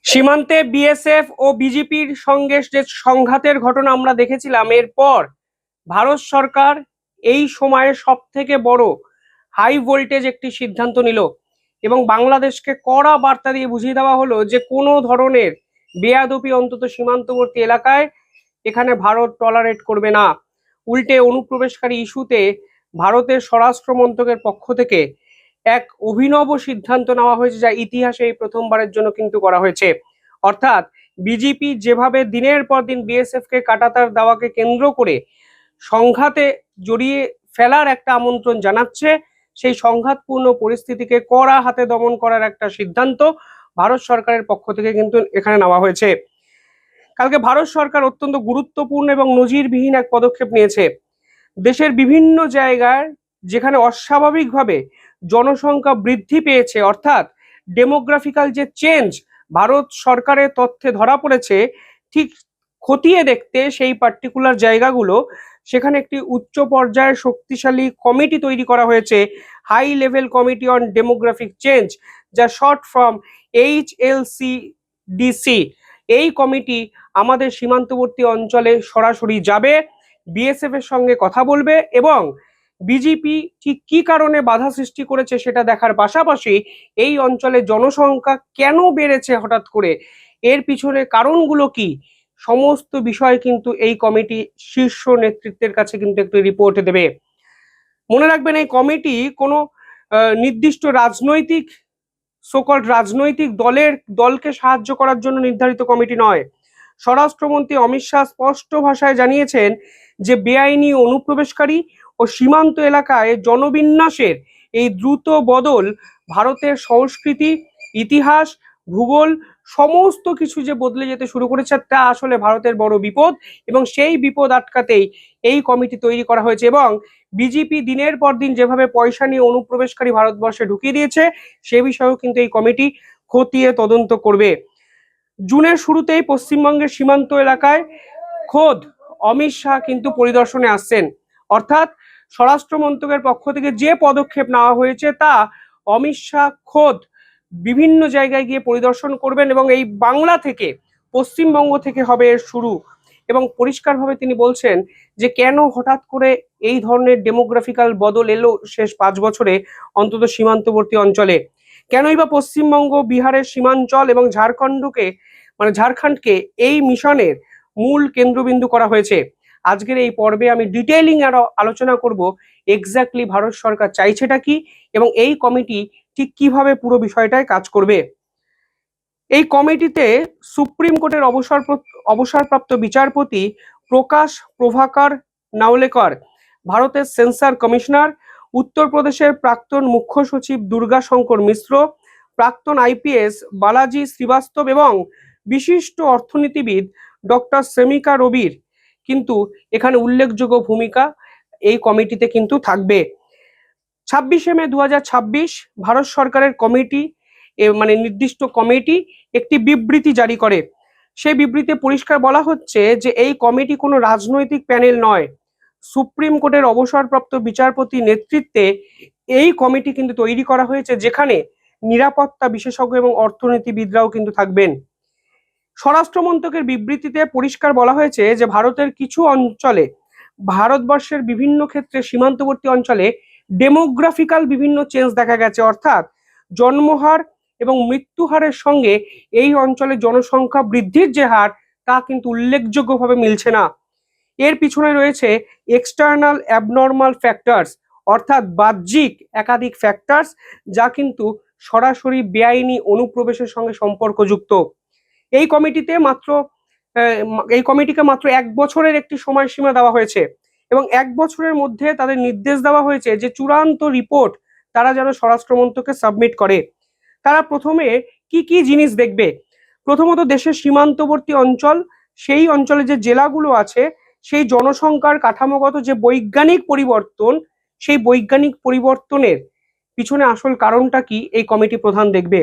সীমান্তে বিএসএফ ও বিজেপির সঙ্গে যে সংঘাতের ঘটনা আমরা দেখেছিলাম, এরপর ভারত সরকার এই সময়ে সব থেকে বড় হাই ভোল্টেজ একটি সিদ্ধান্ত নিল এবং বাংলাদেশকে কড়া বার্তা দিয়ে বুঝিয়ে দেওয়া হলো যে কোনো ধরনের বেয়াদপি অন্তত সীমান্তবর্তী এলাকায় এখানে ভারত টলারেট করবে না। উল্টে অনুপ্রবেশকারী ইস্যুতে ভারতের স্বরাষ্ট্র মন্ত্রকের পক্ষ থেকে এক অভিনব সিদ্ধান্ত নেওয়া হয়েছে, যা ইতিহাসে এই প্রথমবারের জন্য কিন্তু করা হয়েছে। অর্থাৎ বিজেপি যেভাবে দিনের পর দিন বিএসএফ কে কাঁটাতার দেওয়াকে কেন্দ্র করে সংঘাতে জড়িয়ে ফেলার একটা আমন্ত্রণ জানাচ্ছে, সেই সংঘাতপূর্ণ পরিস্থিতিকে কড়া হাতে দমন করার একটা সিদ্ধান্ত ভারত সরকারের পক্ষ থেকে কিন্তু এখানে নেওয়া হয়েছে। কালকে ভারত সরকার অত্যন্ত গুরুত্বপূর্ণ এবং নজিরবিহীন এক পদক্ষেপ নিয়েছে। দেশের বিভিন্ন জায়গায় যেখানে অস্বাভাবিকভাবে জনসংখ্যা বৃদ্ধি পেয়েছে, অর্থাৎ ডেমোগ্রাফিক্যাল যে চেঞ্জ ভারত সরকারের তথ্যে ধরা পড়েছে, ঠিক খতিয়ে দেখতে সেই পার্টিকুলার জায়গাগুলো সেখানে একটি উচ্চ পর্যায়ের শক্তিশালী কমিটি তৈরি করা হয়েছে, high level committee on demographic change, যা শর্ট ফ্রম HLCDC। এই কমিটি আমাদের সীমান্তবর্তী অঞ্চলে সরাসরি যাবে, বিএসএফ এর সঙ্গে কথা বলবে এবং বিজেপি ঠিক কি কারণে বাধা সৃষ্টি করেছে সেটা দেখার পাশাপাশি এই অঞ্চলে জনসংখ্যা কেন বেড়েছে হঠাৎ করে, এর পিছনে কারণগুলো কি, সমস্ত বিষয় কিন্তু এই কমিটি শীর্ষ নেতৃত্বের কাছে কিন্তু একটি রিপোর্ট দেবে। মনে রাখবেন, এই কমিটি কোনো নির্দিষ্ট রাজনৈতিক রাজনৈতিক দলকে সাহায্য করার জন্য নির্ধারিত কমিটি নয়। স্বরাষ্ট্রমন্ত্রী অমিত শাহ স্পষ্ট ভাষায় জানিয়েছেন যে বেআইনি অনুপ্রবেশকারী ও সীমান্ত এলাকায় জনবিন্যাসের এই দ্রুত বদল ভারতের সংস্কৃতি, ইতিহাস, ভূগোল সমস্ত কিছু যে বদলে যেতে শুরু করেছে, তা আসলে ভারতের বড় বিপদ এবং সেই বিপদ আটকাতেই এই কমিটি তৈরি করা হয়েছে। এবং বিজেপি দিনের পর দিন যেভাবে পয়সা নিয়ে অনুপ্রবেশকারী ভারতবর্ষে ঢুকিয়ে দিয়েছে, সে বিষয়েও কিন্তু এই কমিটি খতিয়ে তদন্ত করবে। জুনের শুরুতেই পশ্চিমবঙ্গের সীমান্ত এলাকায় খোদ অমিত শাহ কিন্তু পরিদর্শনে আসছেন। অর্থাৎ স্বরাষ্ট্র মন্ত্রকের পক্ষ থেকে যে পদক্ষেপ নেওয়া হয়েছে তা অমিত শাহ খোদ বিভিন্ন জায়গায় গিয়ে পরিদর্শন করবেন এবং এই বাংলা থেকে, পশ্চিমবঙ্গ থেকে হবে এর শুরু। এবং পরিষ্কারভাবে তিনি বলছেন যে কেন হঠাৎ করে এই ধরনের ডেমোগ্রাফিক্যাল বদল এলো শেষ 5 বছরে অন্তত সীমান্তবর্তী অঞ্চলে, কেনই বা পশ্চিমবঙ্গ, বিহারের সীমাঞ্চল এবং ঝাড়খণ্ডকে এই মিশনের মূল কেন্দ্রবিন্দু করা হয়েছে। আজকের এই পর্বে আমি ডিটেইলিং আরো আলোচনা করব এক্স্যাক্টলি ভারত সরকার চাইছেটা কি এবং এই কমিটি ঠিক কিভাবে পুরো বিষয়টায় কাজ করবে। এই কমিটিতে সুপ্রিম কোর্টের অবসরপ্রাপ্ত বিচারপতি প্রকাশ প্রভাকর নাওলেকর, ভারতের সেন্সর কমিশনার, উত্তরপ্রদেশের প্রাক্তন মুখ্য সচিব দুর্গা শঙ্কর মিশ্র, প্রাক্তন আইপিএস বালাজি শ্রীবাস্তব এবং বিশিষ্ট অর্থনীতিবিদ ডক্টর সেমিকা রবির কিন্তু এখানে উল্লেখযোগ্য ভূমিকা এই কমিটিতে কিন্তু থাকবে। 26 মে 2026 ভারত সরকারের কমিটি নির্দিষ্ট কমিটি একটি বিবৃতি জারি করে। সেই বিবৃতিতে পরিষ্কার বলা হচ্ছে যে এই কমিটি কোনো রাজনৈতিক প্যানেল নয়, সুপ্রিম কোর্টের অবসরপ্রাপ্ত বিচারপতি নেতৃত্বে এই কমিটি কিন্তু তৈরি করা হয়েছে, যেখানে নিরাপত্তা বিশেষজ্ঞ এবং অর্থনীতিবিদরাও কিন্তু থাকবেন। স্বরাষ্ট্র মন্ত্রকের বিবৃতিতে পরিষ্কার বলা হয়েছে যে ভারতের কিছু অঞ্চলে, ভারতবর্ষের বিভিন্ন ক্ষেত্রে সীমান্তবর্তী অঞ্চলে ডেমোগ্রাফিক্যাল বিভিন্ন চেঞ্জ দেখা গেছে, অর্থাৎ জন্মহার এবং মৃত্যুহারের সঙ্গে এই অঞ্চলে জনসংখ্যা বৃদ্ধির যে হার, তা কিন্তু উল্লেখযোগ্যভাবে মিলছে না। এর পিছনে রয়েছে এক্সটার্নাল অ্যাবনর্মাল ফ্যাক্টরস, অর্থাৎ বাহ্যিক একাধিক ফ্যাক্টরস, যা কিন্তু সরাসরি বেআইনি অনুপ্রবেশের সঙ্গে সম্পর্কযুক্ত। এই কমিটিকে মাত্র 1 বছরের একটি সময়সীমা দেওয়া হয়েছে এবং 1 বছরের মধ্যে তাদের নির্দেশ দেওয়া হয়েছে যে চূড়ান্ত রিপোর্ট তারা যেন স্বরাষ্ট্র মন্ত্রককে সাবমিট করে। তারা প্রথমে কি কি জিনিস দেখবে? প্রথমত দেশের সীমান্তবর্তী অঞ্চল, সেই অঞ্চলে যে জেলাগুলো আছে, সেই জনসংখ্যার কাঠামোগত যে বৈজ্ঞানিক পরিবর্তন, সেই বৈজ্ঞানিক পরিবর্তনের পিছনে আসল কারণটা কি, এই কমিটি প্রধান দেখবে।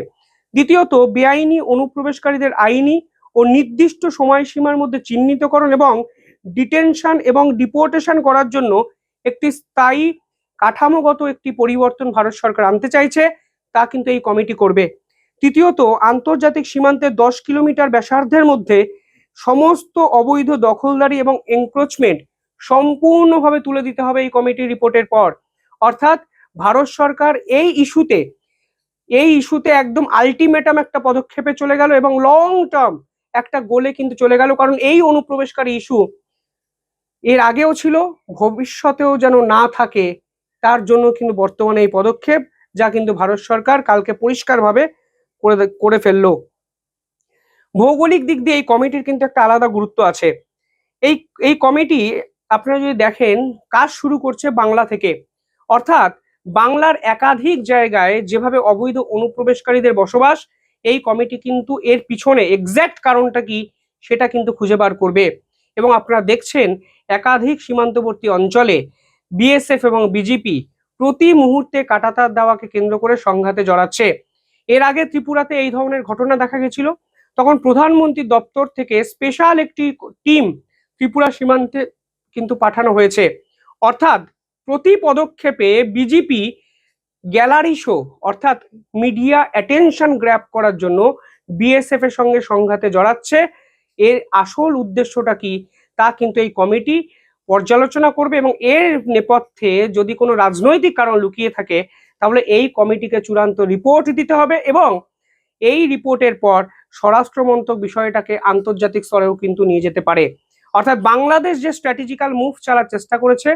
দ্বিতীয়ত বেআইনি অনুপ্রবেশকারীদের আইনি ও নির্দিষ্ট সময়সীমার মধ্যে চিহ্নিতকরণ এবং ডিটেনশন এবং ডিপোর্টেশন করার জন্য একটি স্থায়ী কাঠামোগত একটি পরিবর্তন ভারত সরকার আনতে চাইছে, তা কিন্তু এই কমিটি করবে। তৃতীয়ত, আন্তর্জাতিক সীমান্তে 10 কিলোমিটার ব্যাসার্ধের মধ্যে সমস্ত অবৈধ দখলদারি এবং এনক্রোচমেন্ট সম্পূর্ণভাবে তুলে দিতে হবে এই কমিটির রিপোর্টের পর। অর্থাৎ ভারত সরকার এই ইস্যুতে একদম আলটিমেটাম একটা পদক্ষেপে চলে গেল এবং লং টার্ম একটা গোলে কিন্তু চলে গেল, কারণ এই অনুপ্রবেশকারী ইস্যু এর আগেও ছিল, ভবিষ্যতেও যেন না থাকে তার জন্য কিন্তু বর্তমানে এই পদক্ষেপ, যা কিন্তু ভারত সরকার কালকে পরিষ্কারভাবে করে ফেললো। ভৌগোলিক দিক দিয়ে এই কমিটির কিন্তু একটা আলাদা গুরুত্ব আছে। এই এই কমিটি আপনারা যদি দেখেন, কাজ শুরু করছে বাংলা থেকে, অর্থাৎ বাংলার একাধিক জায়গায় যেভাবে অবৈধ অনুপ্রবেশকারীদের বসবাস, এই কমিটি কিন্তু এর পিছনে এক্স্যাক্ট কারণটা কি সেটা কিন্তু খুঁজে বার করবে। এবং আপনারা দেখছেন একাধিক সীমান্তবর্তী অঞ্চলে বিএসএফ এবং বিজেপি প্রতি মুহূর্তে কাঁটাতার দেওয়াকে কেন্দ্র করে সংঘাতে জড়াচ্ছে। এর আগে ত্রিপুরাতে এই ধরনের ঘটনা দেখা গেছিল, তখন প্রধানমন্ত্রীর দপ্তর থেকে স্পেশাল একটি টিম ত্রিপুরা সীমান্তে কিন্তু পাঠানো হয়েছে। অর্থাৎ প্রতি পদক্ষেপে বিজেপি গ্যালারি শো অর্থাৎ মিডিয়া অ্যাটেনশন গ্র্যাব করার জন্য বিএসএফ এর সঙ্গে সংঘাতে জড়াচ্ছে। এর আসল উদ্দেশ্যটা কি তা কিন্তু এই কমিটি পর্যালোচনা করবে, এবং এর নেপথ্যে যদি কোনো রাজনৈতিক কারণ লুকিয়ে থাকে তাহলে এই কমিটিকে চূড়ান্ত রিপোর্ট দিতে হবে, এবং এই রিপোর্টের পর স্বরাষ্ট্র মন্ত্রক বিষয়টাকে আন্তর্জাতিক স্তরেও কিন্তু নিয়ে যেতে পারে। অর্থাৎ বাংলাদেশ যে স্ট্র্যাটেজিক্যাল মুভ চালার চেষ্টা করেছে,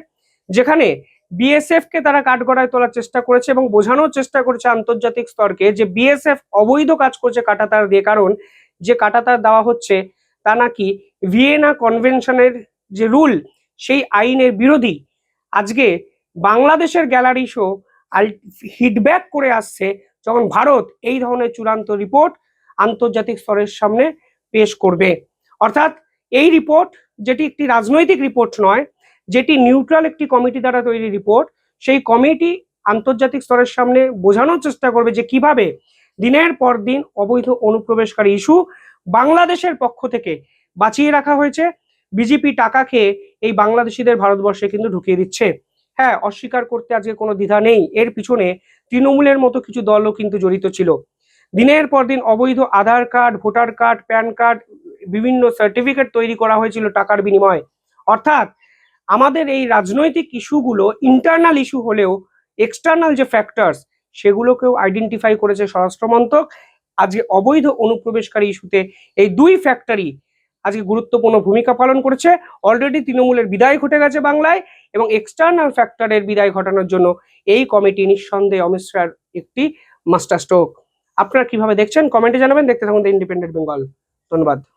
যেখানে বিএসএফ কে তারা কাঠগড়ায় তোলার চেষ্টা করেছে এবং বোঝানোর চেষ্টা করেছে আন্তর্জাতিক স্তরকে যে বিএসএফ অবৈধ কাজ করছে কাঁটাতার দিয়ে, কারণ যে কাঁটাতার দেওয়া হচ্ছে তা নাকি ভিয়েনা কনভেনশনের যে রুল সেই আইনের বিরোধী। আজকে বাংলাদেশের গ্যালারি শো হিটব্যাক করে আসছে যখন ভারত এই ধরনের চূড়ান্ত রিপোর্ট আন্তর্জাতিক স্তরের সামনে পেশ করবে। অর্থাৎ এই রিপোর্ট, যেটি একটি রাজনৈতিক রিপোর্ট নয়, যেটি নিউট্রাল একটি কমিটি দ্বারা তৈরি রিপোর্ট, সেই কমিটি আন্তর্জাতিক স্তরের সামনে বোঝানোর চেষ্টা করবে যে কিভাবে দিনের পর দিন অবৈধ অনুপ্রবেশকারী ইস্যু বাংলাদেশের পক্ষ থেকে বাঁচিয়ে রাখা হয়েছে। বিজেপি টাকা খেয়ে এই বাংলাদেশিদের ভারতবর্ষে কিন্তু ঢুকিয়ে দিচ্ছে। হ্যাঁ, অস্বীকার করতে আজকে কোনো দ্বিধা নেই, এর পিছনে তৃণমূলের মতো কিছু দলও কিন্তু জড়িত ছিল। দিনের পর দিন অবৈধ Aadhaar card, voter card, PAN card, বিভিন্ন সার্টিফিকেট তৈরি করা হয়েছিল টাকার বিনিময়ে। অর্থাৎ আমাদের এই রাজনৈতিক ইস্যুগুলো ইন্টারনাল ইস্যু হলেও এক্সটার্নাল যে ফ্যাক্টরস সেগুলোকেও আইডেন্টিফাই করেছে স্বরাষ্ট্র মন্ত্রক। আজকে অবৈধ অনুপ্রবেশকারী ইস্যুতে এই দুই ফ্যাক্টরই আজকে গুরুত্বপূর্ণ ভূমিকা পালন করেছে। অলরেডি তৃণমূলের বিদায় ঘটে গেছে বাংলায়, এবং এক্সটার্নাল ফ্যাক্টরের বিদায় ঘটানোর জন্য এই কমিটি নিঃসন্দেহে অমিত শাহর একটি মাস্টার স্ট্রোক। আপনারা কিভাবে দেখছেন কমেন্টে জানাবেন। দেখতে থাকুন দ্য ইন্ডিপেন্ডেন্ট বেঙ্গল। ধন্যবাদ।